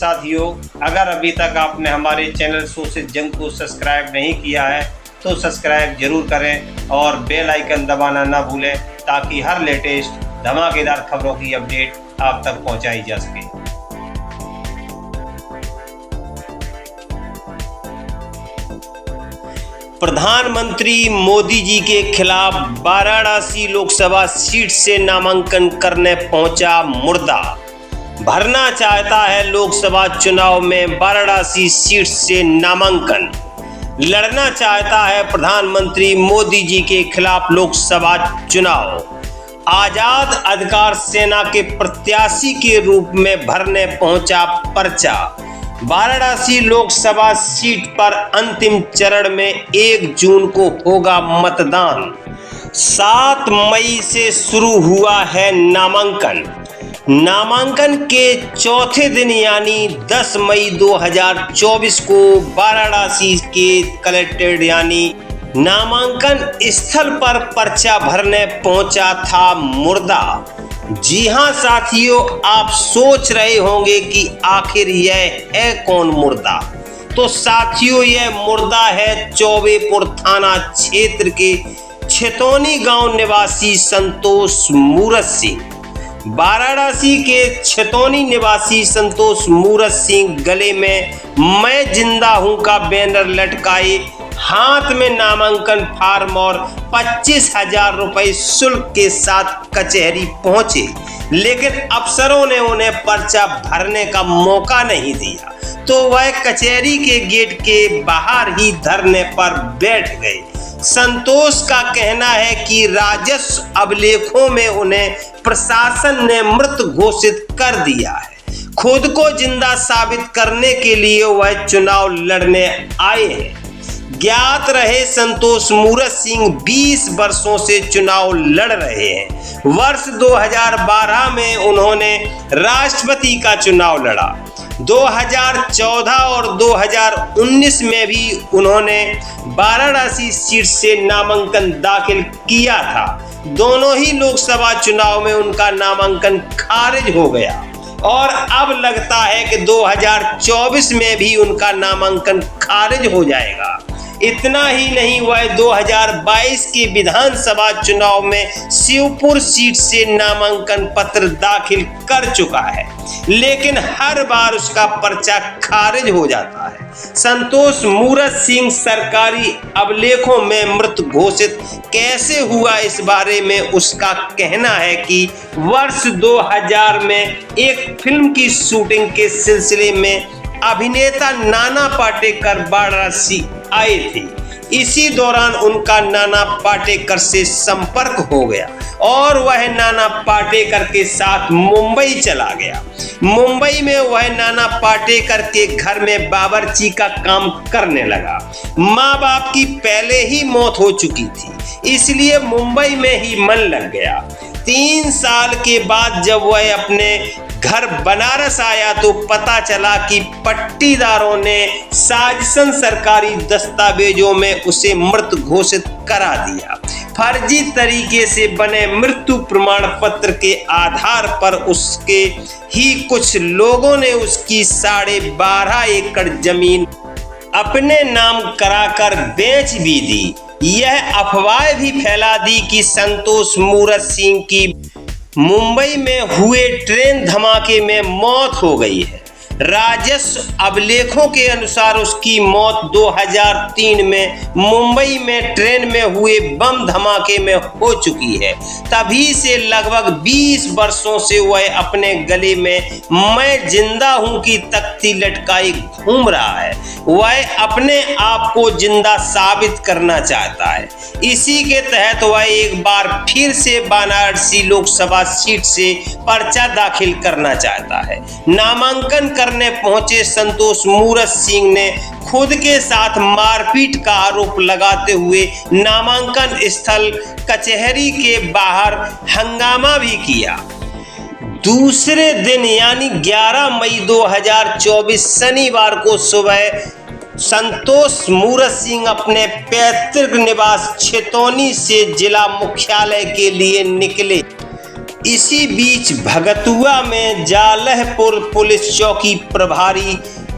साथियों, अगर अभी तक आपने हमारे चैनल सोशल जंग को सब्सक्राइब नहीं किया है तो सब्सक्राइब जरूर करें और बेल आइकन दबाना ना भूलें ताकि हर लेटेस्ट धमाकेदार खबरों की अपडेट आप तक पहुंचाई जा सके। प्रधानमंत्री मोदी जी के खिलाफ वाराणसी लोकसभा सीट से नामांकन करने पहुंचा मुर्दा। भरना चाहता है लोकसभा चुनाव में वाराणसी सीट से नामांकन। लड़ना चाहता है प्रधानमंत्री मोदी जी के खिलाफ लोकसभा चुनाव। आजाद अधिकार सेना के प्रत्याशी के रूप में भरने पहुंचा पर्चा। वाराणसी लोकसभा सीट पर अंतिम चरण में 1 जून को होगा मतदान। 7 मई से शुरू हुआ है नामांकन। नामांकन के चौथे दिन यानी 10 मई 2024 को वाराणसी के कलेक्ट्रेट यानी नामांकन स्थल पर पर्चा भरने पहुंचा था मुर्दा। जी हां साथियों, आप सोच रहे होंगे कि आखिर यह है कौन मुर्दा। तो साथियों, यह मुर्दा है चौबेपुर थाना क्षेत्र के छितौनी गांव निवासी संतोष मूरत सिंह। वाराणसी के छितौनी निवासी संतोष मूरत सिंह गले में मैं जिंदा हूं का बैनर लटकाए, हाथ में नामांकन फार्म और 25,000 रुपए शुल्क के साथ कचहरी पहुंचे, लेकिन अफसरों ने उन्हें पर्चा भरने का मौका नहीं दिया तो वह कचहरी के गेट के बाहर ही धरने पर बैठ गए। संतोष का कहना है कि राजस्व अभिलेखों में उन्हें प्रशासन ने मृत घोषित कर दिया है। खुद को जिंदा साबित करने के लिए वह चुनाव लड़ने आए हैं। ज्ञात रहे संतोष मूरत सिंह 20 वर्षों से चुनाव लड़ रहे हैं। वर्ष 2012 में उन्होंने राष्ट्रपति का चुनाव लड़ा। 2014 और 2019 में भी उन्होंने वाराणसी सीट से नामांकन दाखिल किया था। दोनों ही लोकसभा चुनाव में उनका नामांकन खारिज हो गया और अब लगता है कि 2024 में भी उनका नामांकन खारिज हो जाएगा। इतना ही नहीं, वह 2022 के विधानसभा चुनाव में शिवपुर सीट से नामांकन पत्र दाखिल कर चुका है, लेकिन हर बार उसका पर्चा खारिज हो जाता है। संतोष मूरत सिंह सरकारी अभिलेखों में मृत घोषित कैसे हुआ, इस बारे में उसका कहना है कि वर्ष 2000 में एक फिल्म की शूटिंग के सिलसिले में अभिनेता नाना पाटेकर वाराणसी आए थे। इसी दौरान उनका नाना पाटेकर से संपर्क हो गया और वह नाना पाटेकर के साथ मुंबई चला गया। मुंबई में वह नाना पाटेकर के घर में बावर्ची का काम करने लगा। माँ बाप की पहले ही मौत हो चुकी थी, इसलिए मुंबई में ही मन लग गया। 3 साल के बाद जब वह अपने घर बनारस आया तो पता चला कि पट्टीदारों ने साजिशन सरकारी दस्तावेजों में उसे मृत घोषित करा दिया। फर्जी तरीके से बने मृत्यु प्रमाण पत्र के आधार पर उसके ही कुछ लोगों ने उसकी 12.5 एकड़ जमीन अपने नाम कराकर बेच भी दी। यह अफवाह भी फैला दी कि संतोष मूरत सिंह की मुंबई में हुए ट्रेन धमाके में मौत हो गई है। राजस्व अभिलेखों के अनुसार उसकी मौत 2003 में मुंबई में ट्रेन में हुए बम धमाके में हो चुकी है। तभी से लगभग 20 वर्षों से वह अपने गले में मैं जिंदा हूं की तख्ती लटकाई घूम रहा है। वह अपने आप को जिंदा साबित करना चाहता है। इसी के तहत वह एक बार फिर से वाराणसी लोकसभा सीट से पर्चा दाखिल करना चाहता है। नामांकन करने पहुंचे संतोष मूरत सिंह ने खुद के साथ मारपीट का आरोप लगाते हुए नामांकन स्थल कचहरी के बाहर हंगामा भी किया। दूसरे दिन यानी 11 मई 2024 शनिवार को सुबह संतोष मूरत सिंह अपने पैतृक निवास छितौनी से जिला मुख्यालय के लिए निकले। इसी बीच भगतुआ में जालहपुर पुलिस चौकी प्रभारी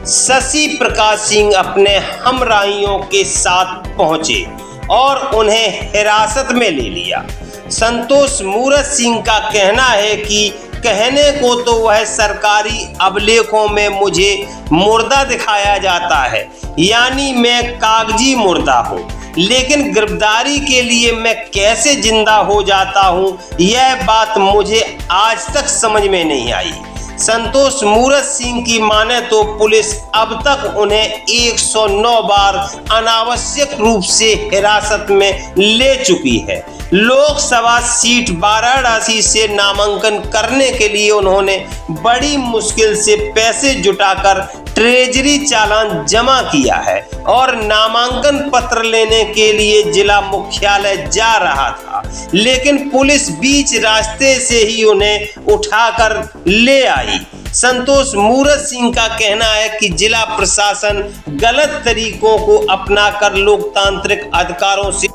शशि प्रकाश सिंह अपने हमराहियों के साथ पहुंचे और उन्हें हिरासत में ले लिया। संतोष मूरत सिंह का कहना है कि कहने को तो वह सरकारी अभिलेखों में मुझे मुर्दा दिखाया जाता है, यानी मैं कागजी मुर्दा हूँ, लेकिन गिरफ्तारी के लिए मैं कैसे जिंदा हो जाता हूँ, यह बात मुझे आज तक समझ में नहीं आई। संतोष मूरत सिंह की माने तो पुलिस अब तक उन्हें 109 बार अनावश्यक रूप से हिरासत में ले चुकी है। लोकसभा सीट वाराणसी से नामांकन करने के लिए उन्होंने बड़ी मुश्किल से पैसे जुटाकर ट्रेजरी चालान जमा किया है और नामांकन पत्र लेने के लिए जिला मुख्यालय जा रहा था, लेकिन पुलिस बीच रास्ते से ही उन्हें उठाकर ले आई। संतोष मूरत सिंह का कहना है कि जिला प्रशासन गलत तरीकों को अपनाकर लोकतांत्रिक अधिकारों से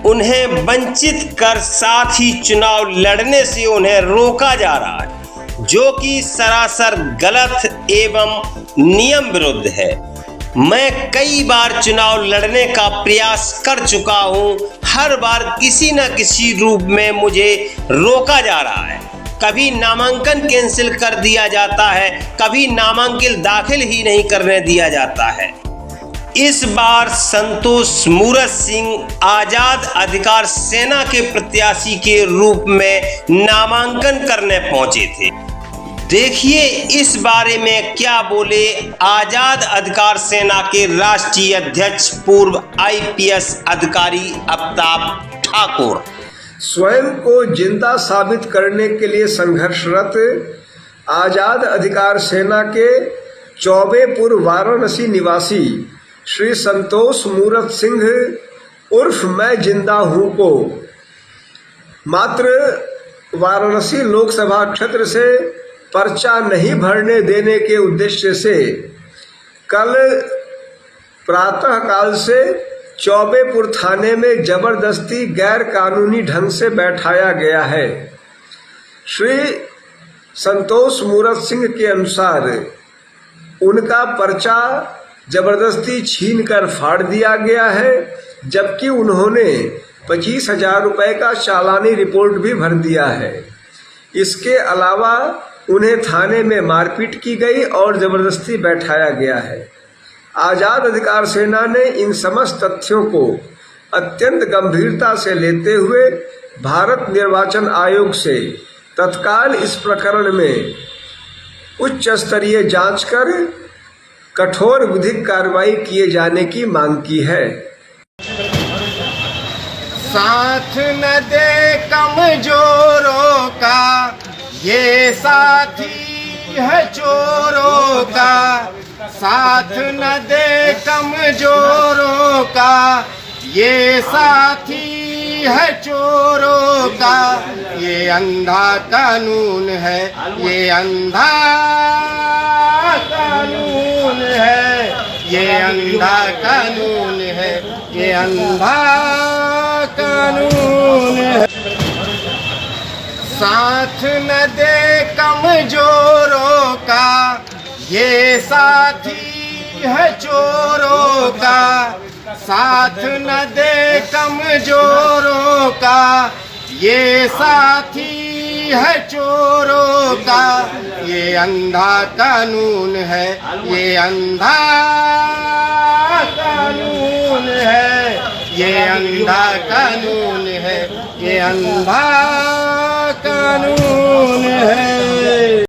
उन्हें वंचित कर साथ ही चुनाव लड़ने से उन्हें रोका जा रहा है, जो कि सरासर गलत एवं नियम विरुद्ध है। मैं कई बार चुनाव लड़ने का प्रयास कर चुका हूं, हर बार किसी न किसी रूप में मुझे रोका जा रहा है। कभी नामांकन कैंसिल कर दिया जाता है, कभी नामांकन दाखिल ही नहीं करने दिया जाता है। इस बार संतोष मूरत सिंह आजाद अधिकार सेना के प्रत्याशी के रूप में नामांकन करने पहुंचे थे। देखिए इस बारे में क्या बोले आजाद अधिकार सेना के राष्ट्रीय अध्यक्ष पूर्व IPS अधिकारी अमिताभ ठाकुर। स्वयं को जिंदा साबित करने के लिए संघर्षरत आजाद अधिकार सेना के चौबेपुर वाराणसी निवासी श्री संतोष मूरत सिंह उर्फ मैं जिंदा हूं को मात्र वाराणसी लोकसभा क्षेत्र से पर्चा नहीं भरने देने के उद्देश्य से कल प्रातःकाल से चौबेपुर थाने में जबरदस्ती गैर कानूनी ढंग से बैठाया गया है। श्री संतोष मूरत सिंह के अनुसार उनका पर्चा जबरदस्ती छीनकर फाड़ दिया गया है, जबकि उन्होंने 25,000 रुपये का चालानी रिपोर्ट भी भर दिया है। इसके अलावा उन्हें थाने में मारपीट की गई और जबरदस्ती बैठाया गया है। आजाद अधिकार सेना ने इन समस्त तथ्यों को अत्यंत गंभीरता से लेते हुए भारत निर्वाचन आयोग से तत्काल इस प्रकरण में उच्च स्तरीय जांच कर कठोर विधिक कार्रवाई किए जाने की मांग की है। साथ न दे कमजोरों का, ये साथी है चोरों का। साथ न दे कमजोरों का, ये साथी है चोरों का। ये अंधा कानून है, ये अंधा कानून है, ये अंधा कानून है, ये अंधा कानून है। साथ न दे कमजोरों का, ये साथी है चोरों का। साथ न दे कमजोरों का, ये साथी है चोरों का। ये अंधा कानून है, ये अंधा कानून है, ये अंधा कानून है, ये अंधा कानून